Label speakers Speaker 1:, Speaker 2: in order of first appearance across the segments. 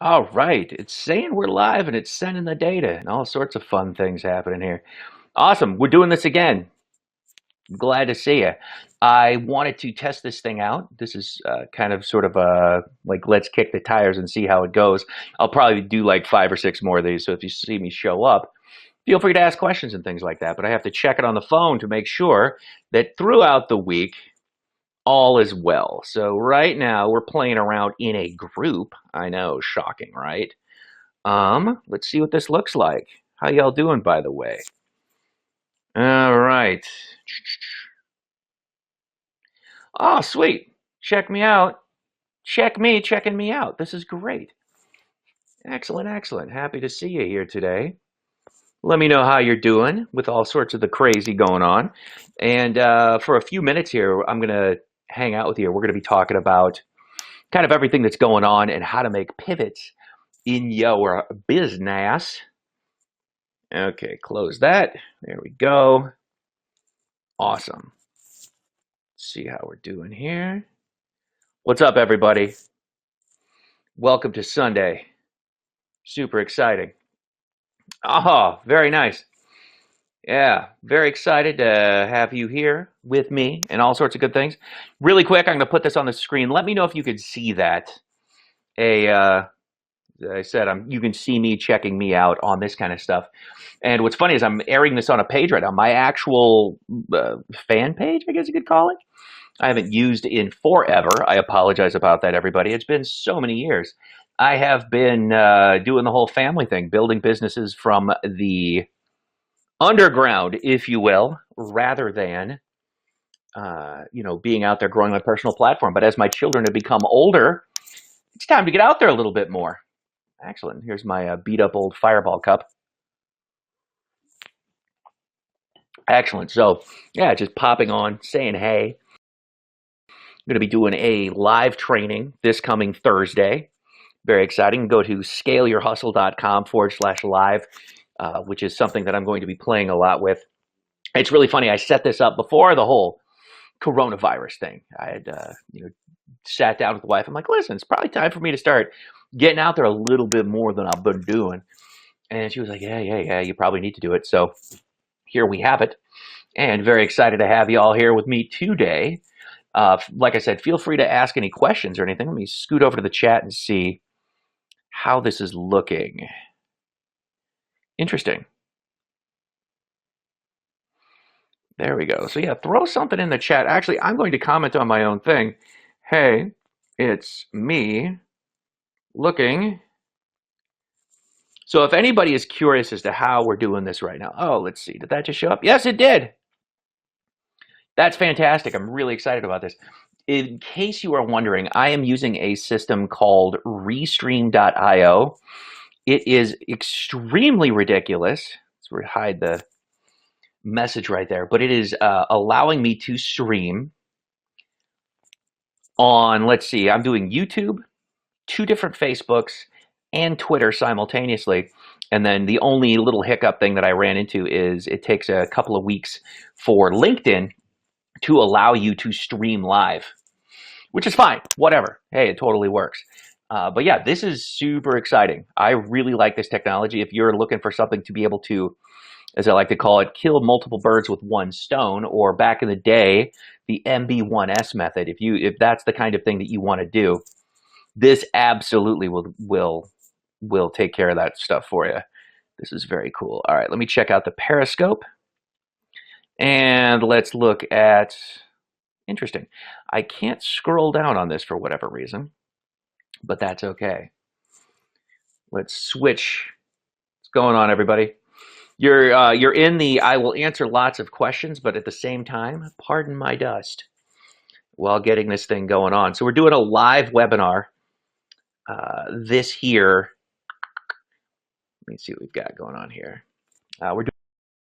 Speaker 1: All right. It's saying we're live and it's sending the data and all sorts of fun things happening here. Awesome. We're doing this again. Glad to see you. I wanted to test this thing out. This is kind of sort of like let's kick the tires and see how it goes. I'll probably do like 5 or 6 more of these. So if you see me show up, feel free to ask questions and things like that. But I have to check it on the phone to make sure that throughout the week, all is well. So right now we're playing around in a group. I know, shocking, right? Let's see what this looks like. How y'all doing, by the way? All right. Oh, sweet. Check me out. Check me, checking me out. This is great. Excellent, excellent. Happy to see you here today. Let me know how you're doing with all sorts of the crazy going on. And for a few minutes here, I'm going to hang out with you. We're going to be talking about kind of everything that's going on and how to make pivots in your business. Okay, close that. There we go. Awesome. Let's see how we're doing here. What's up, everybody? Welcome to Sunday. Super exciting. Oh, very nice. Yeah, very excited to have you here with me and all sorts of good things. Really quick, I'm going to put this on the screen. Let me know if you can see that. I said, you can see me checking me out on this kind of stuff. And what's funny is I'm airing this on a page right now, my actual fan page, I guess you could call it. I haven't used in forever. I apologize about that, everybody. It's been so many years. I have been doing the whole family thing, building businesses from the underground, if you will, rather than being out there growing my personal platform. But as my children have become older, it's time to get out there a little bit more. Excellent. Here's my beat up old Fireball cup. Excellent. So, yeah, just popping on, saying hey. I'm going to be doing a live training this coming Thursday. Very exciting. Go to scaleyourhustle.com/live, which is something that I'm going to be playing a lot with. It's really funny. I set this up before the whole coronavirus thing. I had, sat down with the wife. I'm like, listen, it's probably time for me to start getting out there a little bit more than I've been doing. And she was like, yeah, you probably need to do it. So here we have it. And very excited to have you all here with me today. Like I said, feel free to ask any questions or anything. Let me scoot over to the chat and see how this is looking. Interesting. There we go. So yeah, throw something in the chat. Actually, I'm going to comment on my own thing. Hey, it's me looking. So if anybody is curious as to how we're doing this right now. Oh, let's see. Did that just show up? Yes, it did. That's fantastic. I'm really excited about this. In case you are wondering, I am using a system called Restream.io. It is extremely ridiculous. Let's hide the message right there. But it is allowing me to stream on, let's see, I'm doing YouTube, 2 different Facebooks, and Twitter simultaneously. And then the only little hiccup thing that I ran into is it takes a couple of weeks for LinkedIn to allow you to stream live, which is fine, whatever. Hey, it totally works. But yeah, this is super exciting. I really like this technology. If you're looking for something to be able to, as I like to call it, kill multiple birds with one stone, or back in the day, the MB1S method, if that's the kind of thing that you want to do, this absolutely will take care of that stuff for you. This is very cool. All right, let me check out the Periscope. And let's look at, interesting. I can't scroll down on this for whatever reason, but that's okay. Let's switch. What's going on, everybody? You're in the I will answer lots of questions, but at the same time, pardon my dust while getting this thing going on. So we're doing a live webinar this here. Let me see what we've got going on here. We're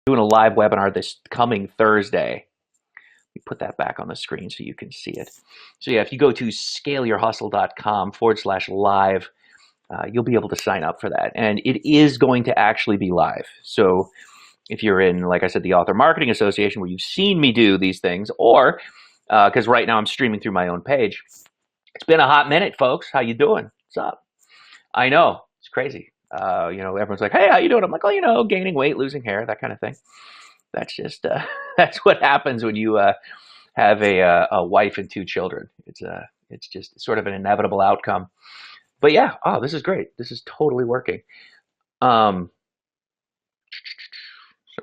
Speaker 1: doing a live webinar this coming Thursday. Let me put that back on the screen so you can see it. So yeah, if you go to scaleyourhustle.com/live, you'll be able to sign up for that. And it is going to actually be live. So if you're in, like I said, the Author Marketing Association, where you've seen me do these things, or because right now I'm streaming through my own page. It's been a hot minute, folks. How you doing? What's up? I know. It's crazy. Everyone's like, "Hey, how you doing?" I'm like, "Oh, gaining weight, losing hair, that kind of thing." That's just that's what happens when you have a wife and two children. It's just sort of an inevitable outcome. But yeah, oh, this is great. This is totally working. Um,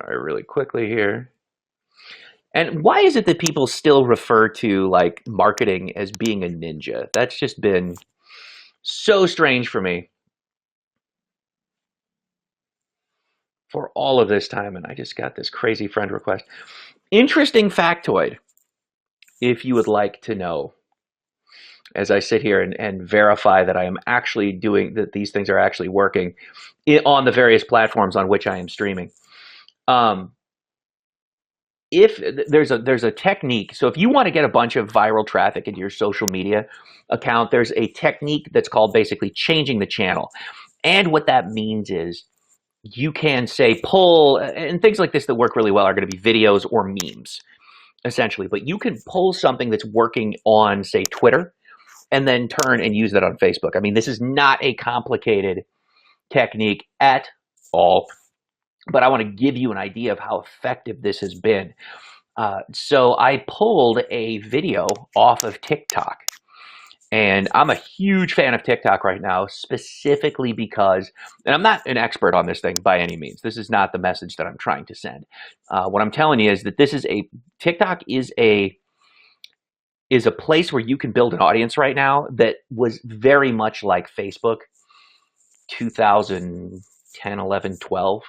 Speaker 1: Sorry, really quickly here. And why is it that people still refer to like marketing as being a ninja? That's just been so strange for me for all of this time. And I just got this crazy friend request. Interesting factoid, if you would like to know, as I sit here and verify that I am actually doing that, these things are actually working on the various platforms on which I am streaming. Um, if there's a technique, so if you want to get a bunch of viral traffic into your social media account, there's a technique that's called basically changing the channel. And what that means is you can say pull, and things like this that work really well are going to be videos or memes essentially, but you can pull something that's working on, say, Twitter, and then turn and use that on Facebook. I mean, this is not a complicated technique at all, but I want to give you an idea of how effective this has been. So I pulled a video off of TikTok, and I'm a huge fan of TikTok right now, specifically because, and I'm not an expert on this thing by any means. This is not the message that I'm trying to send. What I'm telling you is that TikTok is a place where you can build an audience right now that was very much like Facebook 2010, 11, 12.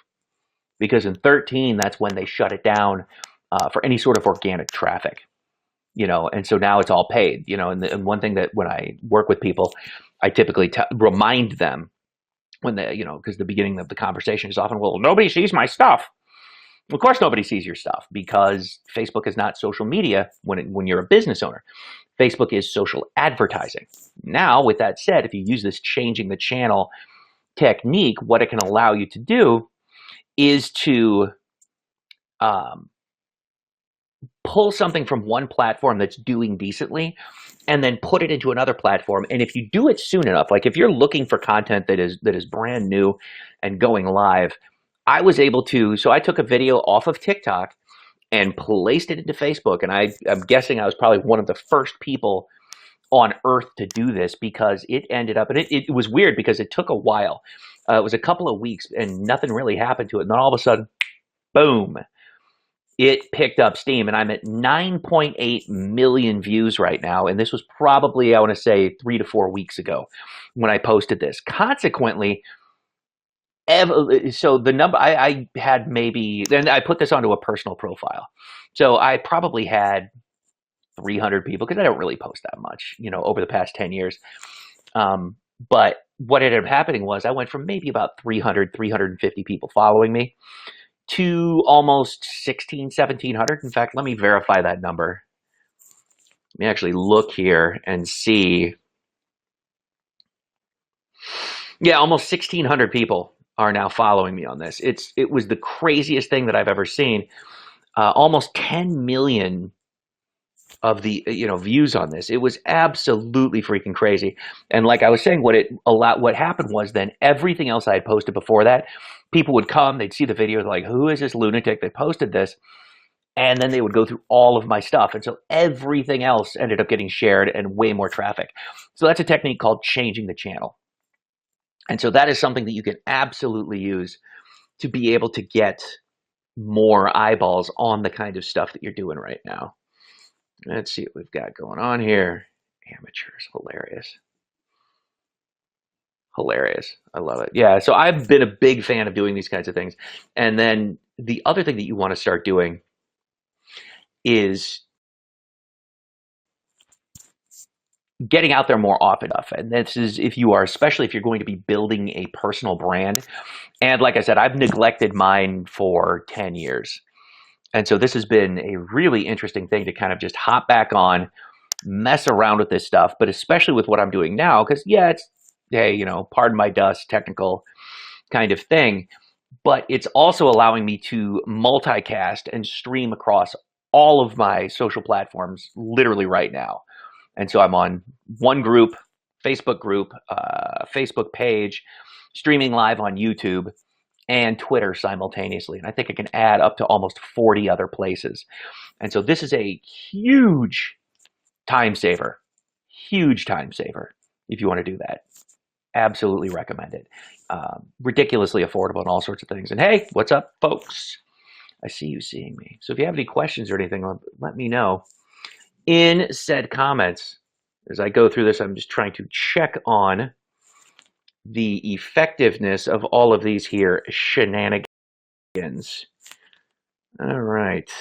Speaker 1: Because in 13, that's when they shut it down for any sort of organic traffic, and so now it's all paid, and one thing that when I work with people, I typically remind them when because the beginning of the conversation is often, well, nobody sees my stuff. Of course, nobody sees your stuff because Facebook is not social media when you're a business owner. Facebook is social advertising. Now, with that said, if you use this changing the channel technique, what it can allow you to do is to pull something from one platform that's doing decently and then put it into another platform. And if you do it soon enough, like if you're looking for content that is brand new and going live, I was able to, so I took a video off of TikTok and placed it into Facebook. And I'm guessing I was probably one of the first people on earth to do this because it ended up, and it was weird because it took a while. It was a couple of weeks and nothing really happened to it. And then all of a sudden, boom, it picked up steam, and I'm at 9.8 million views right now. And this was probably, I want to say, 3 to 4 weeks ago when I posted this. Consequently, so the number I had, maybe, then I put this onto a personal profile. So I probably had 300 people, because I don't really post that much, over the past 10 years. But what ended up happening was I went from maybe about 300, 350 people following me to almost 16, 1700. In fact, let me verify that number. Let me actually look here and see. Yeah, almost 1600 people are now following me on this. It was the craziest thing that I've ever seen. Almost 10 million of the views on this. It was absolutely freaking crazy. And like I was saying, what happened was then everything else I had posted before that, people would come, they'd see the video, they're like, who is this lunatic that posted this? And then they would go through all of my stuff. And so everything else ended up getting shared and way more traffic. So that's a technique called changing the channel. And so that is something that you can absolutely use to be able to get more eyeballs on the kind of stuff that you're doing right now. Let's see what we've got going on here. Amateurs, hilarious. Hilarious. I love it. Yeah, so I've been a big fan of doing these kinds of things. And then the other thing that you want to start doing is getting out there more often. And this is especially if you're going to be building a personal brand. And like I said, I've neglected mine for 10 years. And so this has been a really interesting thing to kind of just hop back on, mess around with this stuff, but especially with what I'm doing now, because yeah, it's, hey, pardon my dust, technical kind of thing, but it's also allowing me to multicast and stream across all of my social platforms literally right now. And so I'm on one group Facebook group, Facebook page, streaming live on YouTube, and Twitter simultaneously. And I think I can add up to almost 40 other places. And so this is a huge time saver, huge time saver if you want to do that. Absolutely recommend it. Ridiculously affordable and all sorts of things. And hey, what's up, folks? I see you seeing me. So if you have any questions or anything, let me know in said comments. As I go through this, I'm just trying to check on the effectiveness of all of these here shenanigans. All right.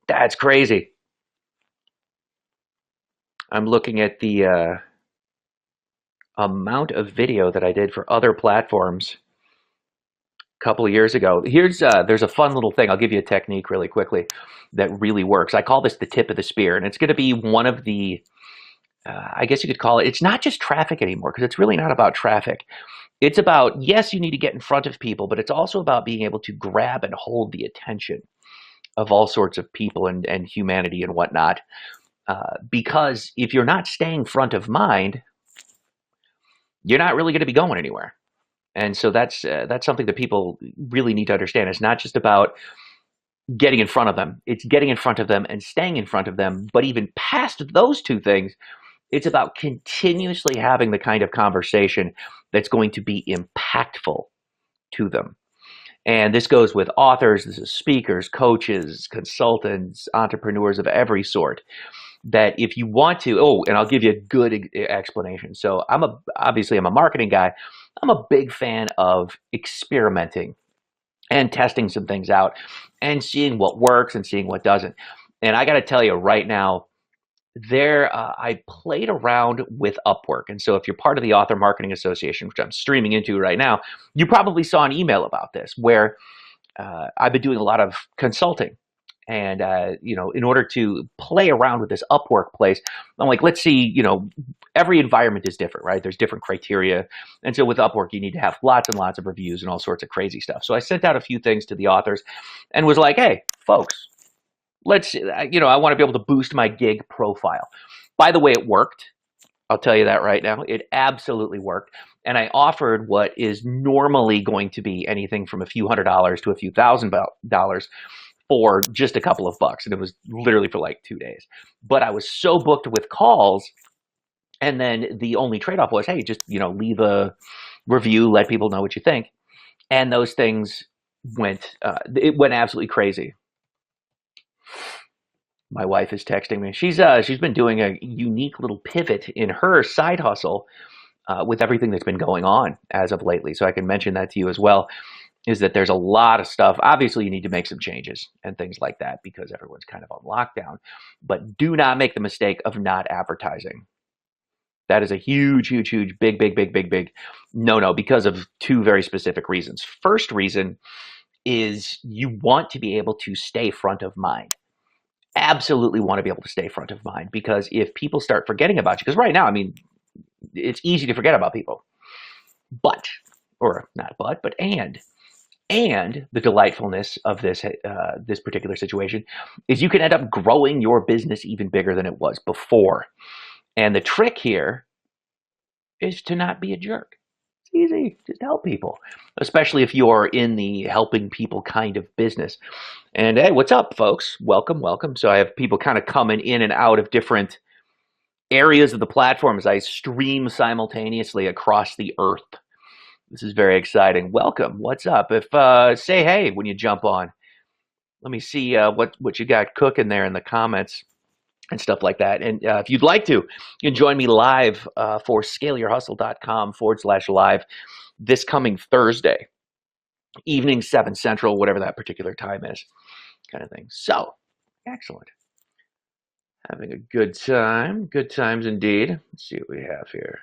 Speaker 1: That's crazy. I'm looking at the amount of video that I did for other platforms a couple of years ago. There's a fun little thing. I'll give you a technique really quickly that really works. I call this the tip of the spear, and it's going to be one of the, I guess you could call it, it's not just traffic anymore, because it's really not about traffic. It's about, yes, you need to get in front of people, but it's also about being able to grab and hold the attention of all sorts of people and humanity and whatnot. Because if you're not staying front of mind, you're not really going to be going anywhere. And so that's something that people really need to understand. It's not just about getting in front of them. It's getting in front of them and staying in front of them. But even past those two things, it's about continuously having the kind of conversation that's going to be impactful to them. And this goes with authors, this is speakers, coaches, consultants, entrepreneurs of every sort. That if you want to, and I'll give you a good explanation. So obviously I'm a marketing guy. I'm a big fan of experimenting and testing some things out and seeing what works and seeing what doesn't. And I got to tell you right now, I played around with Upwork. And so if you're part of the Author Marketing Association, which I'm streaming into right now, you probably saw an email about this where I've been doing a lot of consulting. And, in order to play around with this Upwork place, I'm like, let's see, every environment is different, right? There's different criteria. And so with Upwork, you need to have lots and lots of reviews and all sorts of crazy stuff. So I sent out a few things to the authors and was like, hey, folks, I want to be able to boost my gig profile. By the way, it worked. I'll tell you that right now. It absolutely worked. And I offered what is normally going to be anything from a few $100s to a few $1,000 for just a couple of bucks. And it was literally for like 2 days. But I was so booked with calls. And then the only trade-off was, hey, just, leave a review, let people know what you think. And those things it went absolutely crazy. My wife is texting me. She's been doing a unique little pivot in her side hustle with everything that's been going on as of lately. So I can mention that to you as well, is that there's a lot of stuff. Obviously, you need to make some changes and things like that because everyone's kind of on lockdown. But do not make the mistake of not advertising. That is a huge, huge, huge, big no because of two very specific reasons. First reason is you want to be able to stay front of mind. Absolutely want to be able to stay front of mind, because if people start forgetting about you, because right now, it's easy to forget about people, and the delightfulness of this particular situation is you can end up growing your business even bigger than it was before. And the trick here is to not be a jerk. It's easy. Just help people, especially if you're in the helping people kind of business. And hey, what's up, folks? Welcome. So I have people kind of coming in and out of different areas of the platform as I stream simultaneously across the earth. This is very exciting. Welcome. What's up? If say hey when you jump on. Let me see what you got cooking there in the comments and stuff like that. And if you'd like to, you can join me live for scaleyourhustle.com/live this coming Thursday evening, 7 Central, whatever that particular time is, kind of thing. So, excellent. Having a good time. Good times indeed. Let's see what we have here.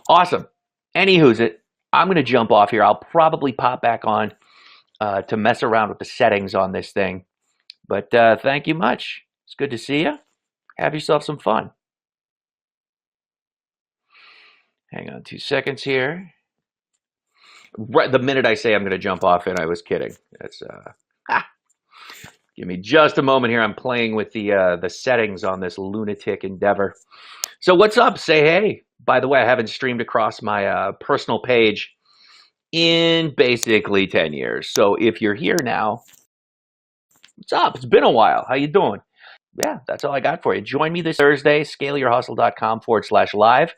Speaker 1: Awesome. Anywho's it. I'm going to jump off here. I'll probably pop back on to mess around with the settings on this thing. But thank you much. It's good to see you. Have yourself some fun. Hang on 2 seconds here. Right, the minute I say I'm going to jump off in, I was kidding. That's give me just a moment here. I'm playing with the settings on this lunatic endeavor. So what's up? Say hey. By the way, I haven't streamed across my personal page in basically 10 years. So if you're here now, what's up? It's been a while. How you doing? Yeah, that's all I got for you. Join me this Thursday, scaleyourhustle.com/live,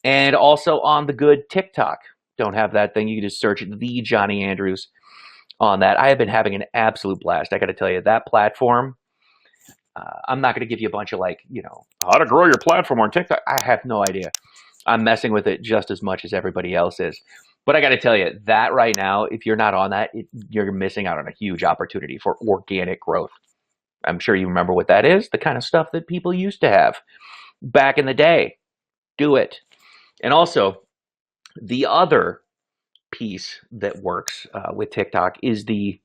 Speaker 1: and also on the good TikTok. Don't have that thing. You can just search the Johnny Andrews on that. I have been having an absolute blast. I got to tell you, that platform, I'm not going to give you a bunch of how to grow your platform on TikTok. I have no idea. I'm messing with it just as much as everybody else is. But I got to tell you, that right now, if you're not on that, you're missing out on a huge opportunity for organic growth. I'm sure you remember what that is, the kind of stuff that people used to have back in the day. Do it. And also, the other piece that works with TikTok is the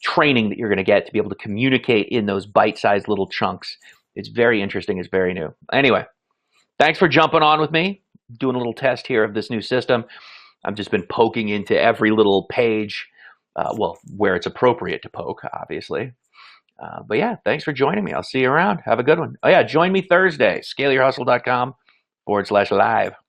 Speaker 1: training that you're going to get to be able to communicate in those bite-sized little chunks. It's very interesting. It's very new. Anyway, thanks for jumping on with me, doing a little test here of this new system. I've just been poking into every little page, where it's appropriate to poke, obviously. But yeah, thanks for joining me. I'll see you around. Have a good one. Oh yeah, join me Thursday, scaleyourhustle.com/live.